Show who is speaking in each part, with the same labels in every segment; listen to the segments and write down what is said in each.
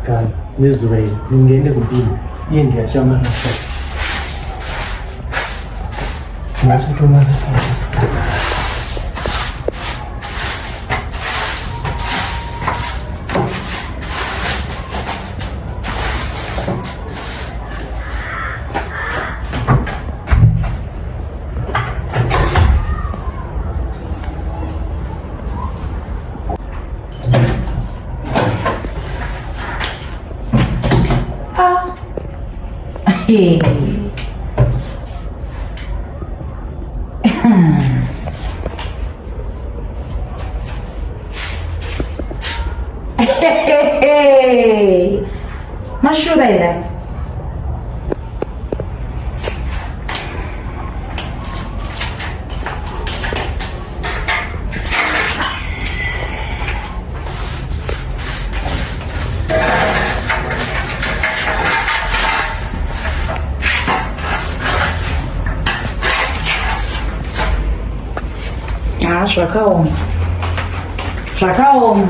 Speaker 1: Cara, me zoei. Ninguém derrubou. E em dia chama essa. Mas eu tô mais assim.
Speaker 2: Hey. Machureira. Zvakaoma.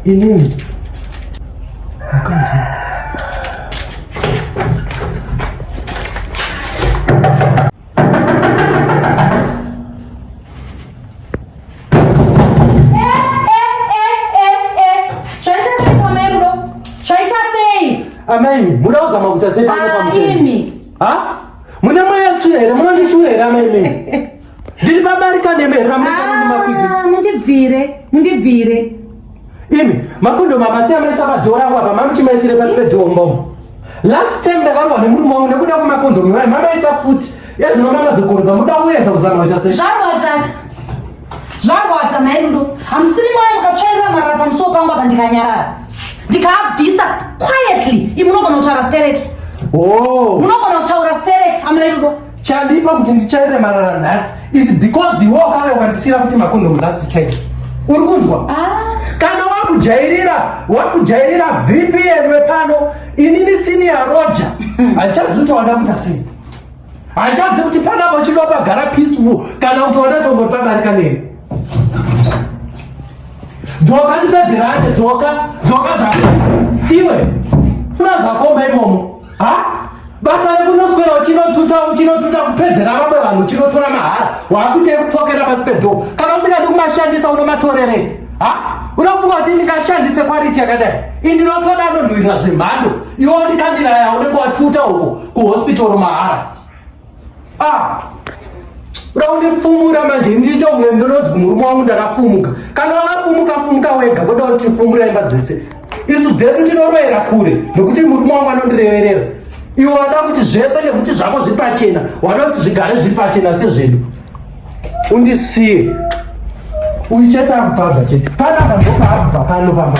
Speaker 1: Ini bukan sih. Amai, muda uzama kutasema kwa msheni. Ha? Muna maya chira, muna ndishura amai. Dili babarika nemera mutani makwigi. Mundibvire. Imi, makondo mama siya mali saba dora wapa mama chimaisire pasi peDoor. Last time ndakarwa nemurume wangu nekuda kwemakondo miwai mama isa futi. Yes, mama dzikorodza muda uyenza kuzama kuchase.
Speaker 2: Zvarwadza mairudo. Hamusiri mwana mukatsvaira marara pamusoro pangu apa ndikanyarara. Ndikaabvisa quietly. Imi munogona kutaura stereki.
Speaker 1: Oh.
Speaker 2: Munogona kutaura stereki amairudo.
Speaker 1: Chandipa kuti ndichaire marara nhasi is because iwe wakauya ukandisira kuti makondo last time. Uri kunzwa? Kana wakujairira VPN wepano inini senior Roger achaziuti wada kuita sei. Achazi kuti panapo chidopa gara peaceful kana kuti wada tongori pabarika neni. Dzoka tipedzerane dzoka zvako. Iwe una zvakomba imomo. Basa rekunoswera uchinotuta kupedzera vamwe vanhu uchinotora mahara wakuite kupokera pasi peDoor. Kana usingadi kumashandisa unomatorere. Unofunga kuti ndingashandise quality yakadai. Indinotoda anonhuhwira zvemhando. Iwo ndikandira yaone kuwatuta uko kuhospital mahara. Unondifumura manje ndichomwe ndinodzi murume wangu ndakafumuka. Kana wakafumuka wega koda kuti tifumure imba dzese. Isu dzedu tinorovera kure nekuti murume wangu anondireverera. Iwe wada kuti zvese nekuti zvako zvipachena, wada kuti zvigare zvipachena sezvedu. Undisiye. Uyicheta kubva chete. Panapa ndopaabva pano pamba.